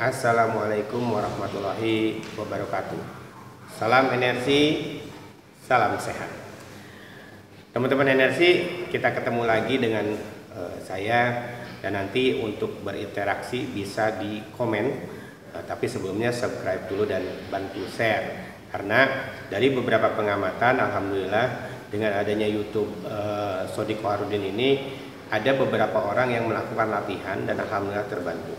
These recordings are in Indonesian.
Assalamualaikum warahmatullahi wabarakatuh. Salam energi, salam sehat. Teman-teman energi, kita ketemu lagi dengan saya, dan nanti untuk berinteraksi bisa di komen. Tapi sebelumnya subscribe dulu dan bantu share, karena dari beberapa pengamatan, alhamdulillah dengan adanya YouTube Shodiko Harudin ini, ada beberapa orang yang melakukan latihan dan alhamdulillah terbantu.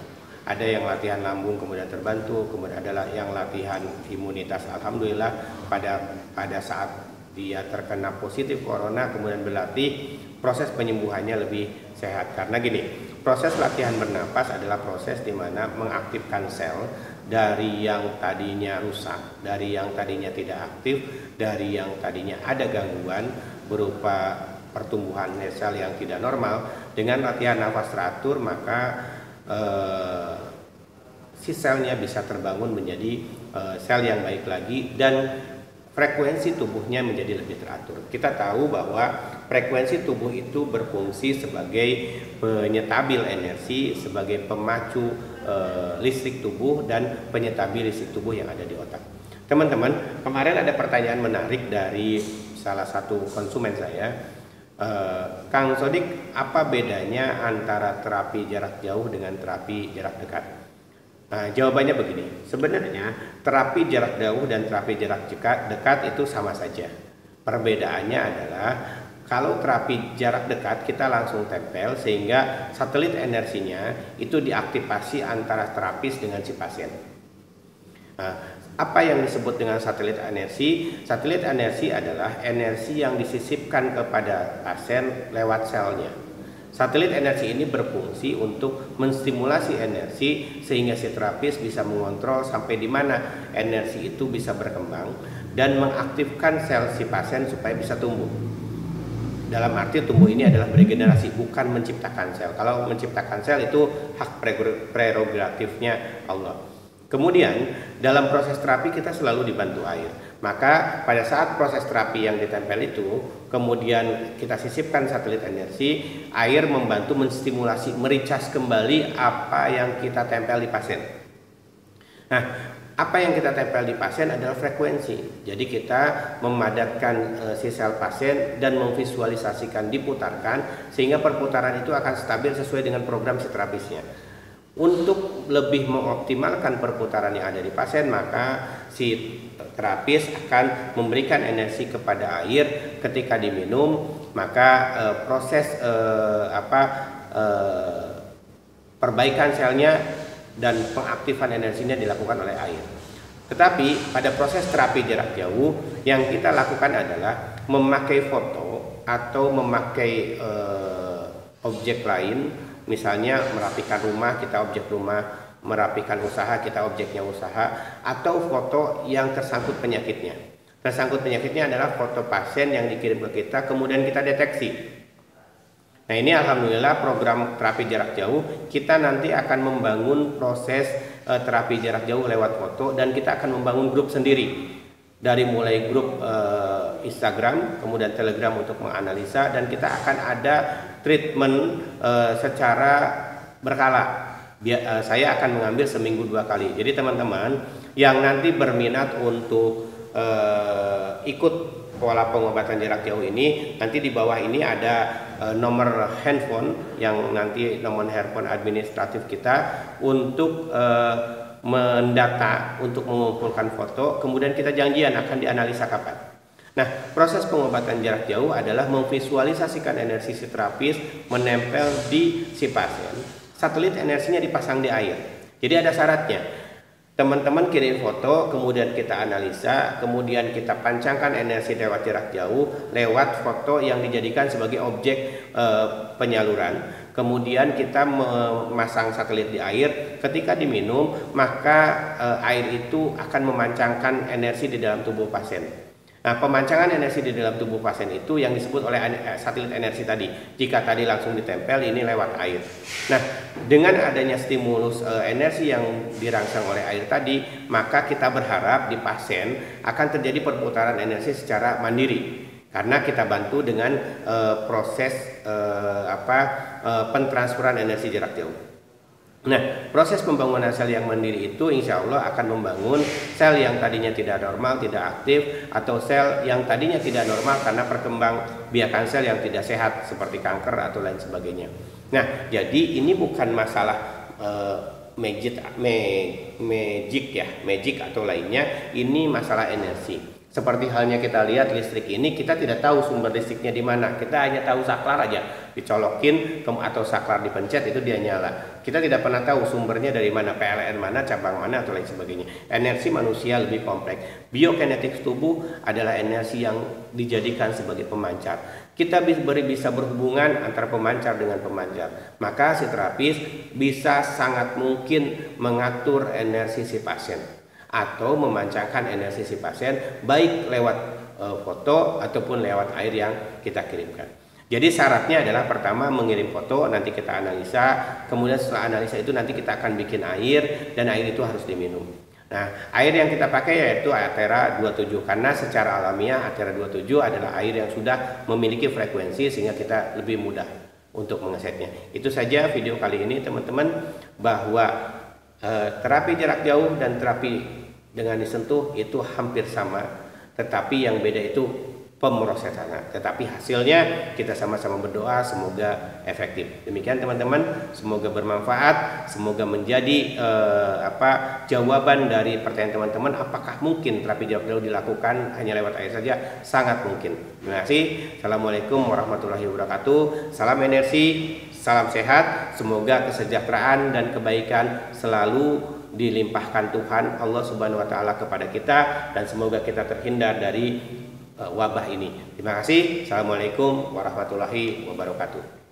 Ada yang latihan lambung kemudian terbantu, kemudian adalah yang latihan imunitas, alhamdulillah pada saat dia terkena positif corona kemudian berlatih, proses penyembuhannya lebih sehat. Karena gini, proses latihan bernapas adalah proses di mana mengaktifkan sel dari yang tadinya rusak, dari yang tadinya tidak aktif, dari yang tadinya ada gangguan berupa pertumbuhan sel yang tidak normal. Dengan latihan nafas teratur, maka si selnya bisa terbangun menjadi sel yang baik lagi dan frekuensi tubuhnya menjadi lebih teratur. Kita tahu bahwa frekuensi tubuh itu berfungsi sebagai penyetabil energi, sebagai pemacu listrik tubuh dan penyetabil listrik tubuh yang ada di otak. Teman-teman, kemarin ada pertanyaan menarik dari salah satu konsumen saya. Kang Sodik, apa bedanya antara terapi jarak jauh dengan terapi jarak dekat? Nah, jawabannya begini. Sebenarnya terapi jarak jauh dan terapi jarak dekat itu sama saja. Perbedaannya adalah kalau terapi jarak dekat kita langsung tempel sehingga satelit energinya itu diaktifasi antara terapis dengan si pasien. Nah, apa yang disebut dengan satelit energi? Satelit energi adalah energi yang disisipkan kepada pasien lewat selnya. Satelit energi ini berfungsi untuk menstimulasi energi sehingga si terapis bisa mengontrol sampai di mana energi itu bisa berkembang dan mengaktifkan sel si pasien supaya bisa tumbuh. Dalam arti tumbuh ini adalah beregenerasi, bukan menciptakan sel. Kalau menciptakan sel itu hak prerogatifnya Allah. Kemudian dalam proses terapi kita selalu dibantu air. Maka pada saat proses terapi yang ditempel itu, kemudian kita sisipkan satelit energi, air membantu menstimulasi, mericas kembali apa yang kita tempel di pasien. Nah, apa yang kita tempel di pasien adalah frekuensi. Jadi kita memadatkan si sel pasien dan memvisualisasikan diputarkan sehingga perputaran itu akan stabil sesuai dengan program si terapisnya. Untuk lebih mengoptimalkan perputaran yang ada di pasien, maka si terapis akan memberikan energi kepada air. Ketika diminum, maka proses perbaikan selnya dan pengaktifan energinya dilakukan oleh air. Tetapi pada proses terapi jarak jauh yang kita lakukan adalah memakai foto atau memakai objek lain. Misalnya merapikan rumah, kita objek rumah, merapikan usaha, kita objeknya usaha, atau foto yang tersangkut penyakitnya. Tersangkut penyakitnya adalah foto pasien yang dikirim ke kita, kemudian kita deteksi. Nah, ini alhamdulillah program terapi jarak jauh, kita nanti akan membangun proses terapi jarak jauh lewat foto, dan kita akan membangun grup sendiri. Dari mulai grup Instagram, kemudian Telegram untuk menganalisa, dan kita akan ada treatment secara berkala. Saya akan mengambil seminggu 2 kali. Jadi teman-teman yang nanti berminat untuk ikut pola pengobatan jarak jauh ini, nanti di bawah ini ada nomor handphone yang nanti nomor handphone administratif kita untuk mendata, untuk mengumpulkan foto, kemudian kita janjian akan dianalisa kapan. Nah, proses pengobatan jarak jauh adalah memvisualisasikan energi si terapis menempel di si pasien. Satelit energinya dipasang di air. Jadi ada syaratnya. Teman-teman kirim foto, kemudian kita analisa, kemudian kita pancangkan energi lewat jarak jauh lewat foto yang dijadikan sebagai objek penyaluran. Kemudian kita memasang satelit di air. Ketika diminum, maka air itu akan memancangkan energi di dalam tubuh pasien. Nah, pemancangan energi di dalam tubuh pasien itu yang disebut oleh satelit energi tadi. Jika tadi langsung ditempel, ini lewat air. Nah, dengan adanya stimulus energi yang dirangsang oleh air tadi, maka kita berharap di pasien akan terjadi perputaran energi secara mandiri. Karena kita bantu dengan proses pentransferan energi jarak jauh. Nah, proses pembangunan sel yang mandiri itu insya Allah akan membangun sel yang tadinya tidak normal, tidak aktif, atau sel yang tadinya tidak normal karena perkembangbiakan sel yang tidak sehat seperti kanker atau lain sebagainya. Nah, jadi ini bukan masalah magic atau lainnya, ini masalah energi. Seperti halnya kita lihat listrik ini, kita tidak tahu sumber listriknya di mana. Kita hanya tahu saklar aja, dicolokin atau saklar dipencet itu dia nyala. Kita tidak pernah tahu sumbernya dari mana, PLN mana, cabang mana atau lain sebagainya. Energi manusia lebih kompleks. Biokinetik tubuh adalah energi yang dijadikan sebagai pemancar. Kita bisa berhubungan antara pemancar dengan pemancar. Maka si terapis bisa sangat mungkin mengatur energi si pasien atau memancarkan energi si pasien baik lewat foto ataupun lewat air yang kita kirimkan. Jadi syaratnya adalah pertama mengirim foto, nanti kita analisa, kemudian setelah analisa itu nanti kita akan bikin air dan air itu harus diminum. Nah, air yang kita pakai yaitu Athera 27 karena secara alamiah Athera 27 adalah air yang sudah memiliki frekuensi sehingga kita lebih mudah untuk mengesetnya. Itu saja video kali ini teman-teman, bahwa terapi jarak jauh dan terapi dengan disentuh itu hampir sama, tetapi yang beda itu pemrosesannya. Tetapi hasilnya kita sama-sama berdoa semoga efektif. Demikian teman-teman, semoga bermanfaat, semoga menjadi jawaban dari pertanyaan teman-teman, apakah mungkin terapi jarak jauh dilakukan hanya lewat air saja? Sangat mungkin. Terima kasih. Assalamualaikum warahmatullahi wabarakatuh. Salam energi, salam sehat, semoga kesejahteraan dan kebaikan selalu dilimpahkan Tuhan Allah Subhanahu wa taala kepada kita, dan semoga kita terhindar dari wabah ini. Terima kasih. Assalamualaikum warahmatullahi wabarakatuh.